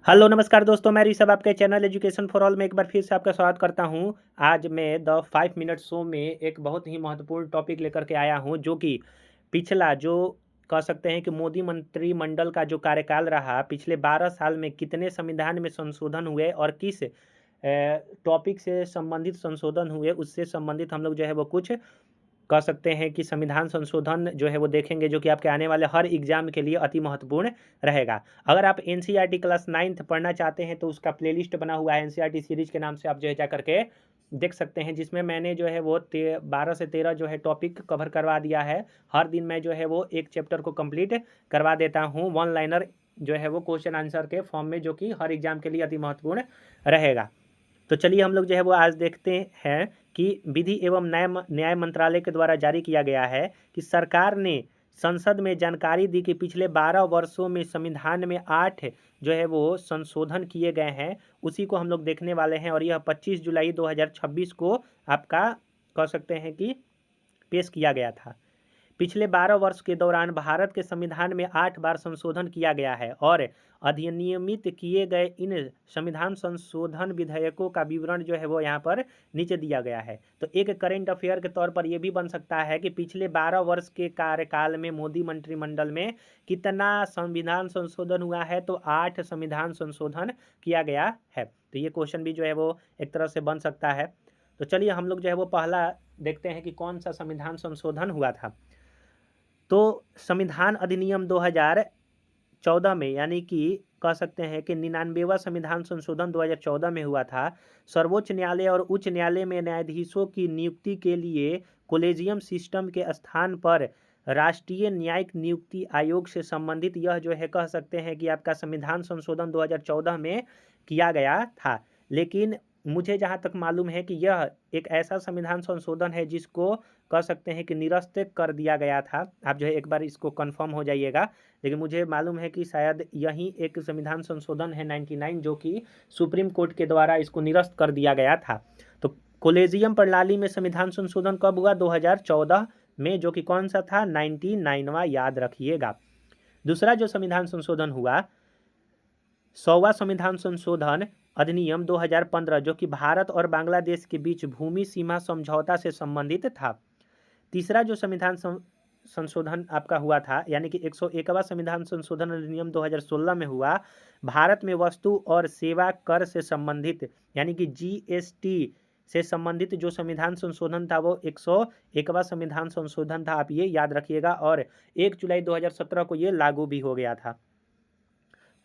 Hello नमस्कार दोस्तों, मैं ऋषभ आपके चैनल एजुकेशन फॉर ऑल में एक बार फिर से आपका स्वागत करता हूं। आज मैं द 5 मिनट शो में एक बहुत ही महत्वपूर्ण टॉपिक लेकर के आया हूं, जो कि पिछला जो कह सकते हैं कि मोदी मंत्रिमंडल का जो कार्यकाल रहा, पिछले 12 साल में कितने संविधान में संशोधन हुए और किस टॉपिक से संबंधित संशोधन हुए, उससे संबंधित हम लोग जो है वो कुछ कह सकते हैं कि संविधान संशोधन जो है वो देखेंगे, जो कि आपके आने वाले हर एग्जाम के लिए अति महत्वपूर्ण रहेगा। अगर आप एनसीईआरटी क्लास 9th पढ़ना चाहते हैं तो उसका प्लेलिस्ट बना हुआ है एनसीईआरटी सीरीज के नाम से, आप जो है जा करके देख सकते हैं, जिसमें मैंने जो है वो 12 से 13 जो है टॉपिक कवर करवा दिया है। हर दिन मैं जो है वो एक चैप्टर को कंप्लीट करवा देता हूँ, वन लाइनर जो है वो क्वेश्चन आंसर के फॉर्म में, जो कि हर एग्जाम के लिए अति महत्वपूर्ण रहेगा। तो चलिए हम लोग जो है वो आज देखते हैं कि विधि एवं न्याय मंत्रालय के द्वारा जारी किया गया है कि सरकार ने संसद में जानकारी दी कि पिछले 12 वर्षों में संविधान में 8 जो है वो संशोधन किए गए हैं। उसी को हम लोग देखने वाले हैं और यह 25 जुलाई 2026 को आपका कह सकते हैं कि पेश किया गया था। पिछले 12 वर्ष के दौरान भारत के संविधान में 8 बार संशोधन किया गया है और अधिनियमित किए गए इन संविधान संशोधन विधेयकों का विवरण जो है वो यहाँ पर नीचे दिया गया है। तो एक करेंट अफेयर के तौर पर यह भी बन सकता है कि पिछले 12 वर्ष के कार्यकाल में मोदी मंत्रिमंडल में कितना संविधान संशोधन हुआ है, तो 8 संविधान संशोधन किया गया है। तो ये क्वेश्चन भी जो है वो एक तरह से बन सकता है। तो चलिए हम लोग जो है वो पहला देखते हैं कि कौन सा संविधान संशोधन हुआ था। तो संविधान अधिनियम 2014 में, यानी कि कह सकते हैं कि 99वां संविधान संशोधन 2014 में हुआ था। सर्वोच्च न्यायालय और उच्च न्यायालय में न्यायाधीशों की नियुक्ति के लिए कोलेजियम सिस्टम के स्थान पर राष्ट्रीय न्यायिक नियुक्ति आयोग से संबंधित यह जो है कह सकते हैं कि आपका संविधान संशोधन 2014 में किया गया था। लेकिन मुझे जहाँ तक मालूम है कि यह एक ऐसा संविधान संशोधन है जिसको कह सकते हैं कि निरस्त कर दिया गया था। आप जो है एक बार इसको कंफर्म हो जाइएगा। लेकिन मुझे मालूम है कि शायद यही एक संविधान संशोधन है 99, जो कि सुप्रीम कोर्ट के द्वारा इसको निरस्त कर दिया गया था। तो कोलेजियम प्रणाली में संविधान संशोधन कब हुआ? 2014 में, जो कि कौन सा था? 99वां, याद रखिएगा। दूसरा जो संविधान संशोधन हुआ, 100वां संविधान संशोधन अधिनियम 2015, जो कि भारत और बांग्लादेश के बीच भूमि सीमा समझौता से संबंधित था। तीसरा जो संविधान संशोधन आपका हुआ था, यानी कि 101वां संविधान संशोधन अधिनियम 2016 में हुआ, भारत में वस्तु और सेवा कर से संबंधित, यानी कि जीएसटी से संबंधित जो संविधान संशोधन था वो 101वां संविधान संशोधन था। आप ये याद रखिएगा। और 1 जुलाई 2017 को ये लागू भी हो गया था।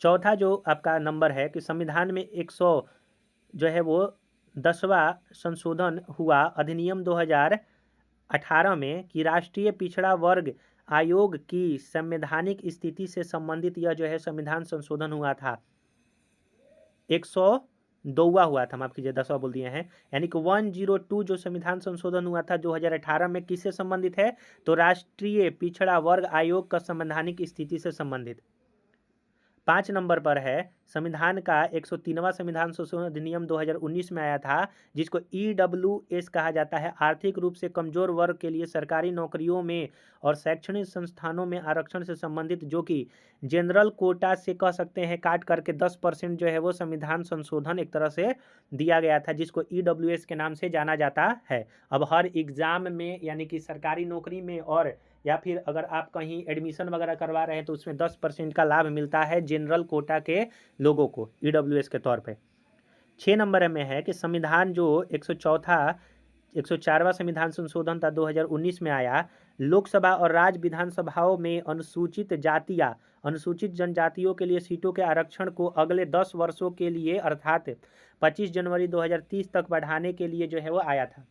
चौथा जो आपका नंबर है कि संविधान में 100 जो है वो 10वां संशोधन हुआ अधिनियम 2018 में, कि राष्ट्रीय पिछड़ा वर्ग आयोग की संवैधानिक स्थिति से संबंधित यह जो है संविधान संशोधन हुआ था। 102वां हुआ था, माफ कीजिए 10वां बोल दिए हैं। यानी कि 102 जो संविधान संशोधन हुआ था 2018 में, किससे संबंधित है? तो राष्ट्रीय पिछड़ा वर्ग आयोग का संवैधानिक स्थिति से संबंधित। 5 नंबर पर है संविधान का 103वां संविधान संशोधन अधिनियम 2019 में आया था, जिसको ईडब्ल्यूएस कहा जाता है, आर्थिक रूप से कमजोर वर्ग के लिए सरकारी नौकरियों में और शैक्षणिक संस्थानों में आरक्षण से संबंधित, जो कि जनरल कोटा से कह सकते हैं काट करके 10% जो है वो संविधान संशोधन एक तरह से दिया गया था, जिसको ईडब्ल्यूएस के नाम से जाना जाता है। अब हर एग्जाम में, यानी कि सरकारी नौकरी में और या फिर अगर आप कहीं एडमिशन वगैरह करवा रहे हैं तो उसमें 10% का लाभ मिलता है जनरल कोटा के लोगों को ईडब्ल्यूएस के तौर पे। 6 नंबर में है कि संविधान जो 104वां संविधान संशोधन था 2019 में आया, लोकसभा और राज्य विधानसभाओं में अनुसूचित जातियां अनुसूचित जनजातियों के लिए सीटों के आरक्षण को अगले 10 वर्षों के लिए अर्थात 25 जनवरी 2030 तक बढ़ाने के लिए जो है वो आया था।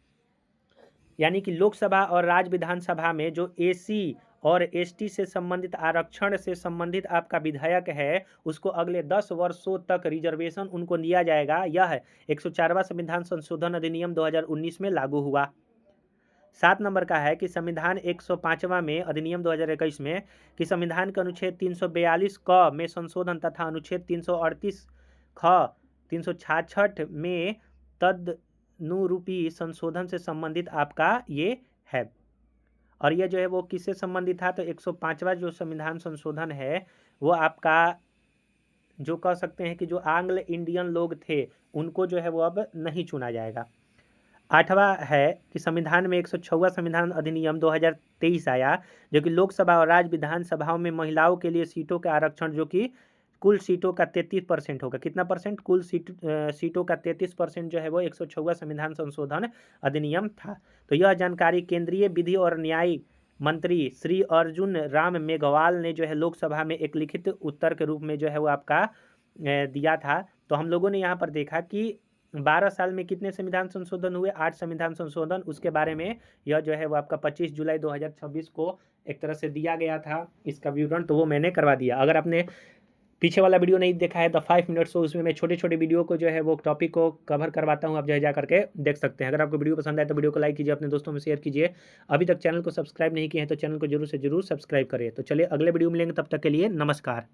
यानी कि लोकसभा और राज्य विधानसभा में जो एसी और एसटी से संबंधित आरक्षण से संबंधित आपका विधेयक है, उसको अगले 10 वर्षों तक रिजर्वेशन उनको दिया जाएगा। यह 104वां संविधान संशोधन अधिनियम 2019 में लागू हुआ। 7 नंबर का है कि संविधान 105वां में अधिनियम 2021 में, कि संविधान के अनुच्छेद 342 क में संशोधन तथा अनुच्छेद 338 ख 366 में तदनुरूपी संशोधन से संबंधित आपका ये है। और ये जो है वो किससे संबंधित था? तो 105वां जो संविधान संशोधन है वो आपका जो कह सकते हैं कि जो आंग्ल इंडियन लोग थे उनको जो है वो अब नहीं चुना जाएगा। 8वां है कि संविधान में 106वां संविधान अधिनियम 2023 आया, जो कि लोकसभा और राज्य विधानसभाओं में महिलाओं के लिए सीटों का आरक्षण जो कि कुल सीटों का 33% होगा। कितना परसेंट? कुल सीटों का 33% जो है वो 106वां संविधान संशोधन अधिनियम था। तो यह जानकारी केंद्रीय विधि और न्याय मंत्री श्री अर्जुन राम मेघवाल ने जो है लोकसभा में एक लिखित उत्तर के रूप में जो है वो आपका दिया था। तो हम लोगों ने यहाँ पर देखा कि 12 साल में कितने संविधान संशोधन हुए? 8 संविधान संशोधन। उसके बारे में यह जो है वो आपका 25 जुलाई 2026 को एक तरह से दिया गया था इसका विवरण, तो वो मैंने करवा दिया। अगर आपने पीछे वाला वीडियो नहीं देखा है द 5 मिनट्स, तो उसमें मैं छोटे छोटे वीडियो को जो है वो टॉपिक को कवर करवाता हूँ, आप जो है जा करके देख सकते हैं। अगर आपको वीडियो पसंद आए तो वीडियो को लाइक कीजिए, अपने दोस्तों में शेयर कीजिए। अभी तक चैनल को सब्सक्राइब नहीं किए हैं तो चैनल को जरूर से जरूर सब्सक्राइब करिए। तो चलिए अगले वीडियो में मिलेंगे, तब तक के लिए नमस्कार।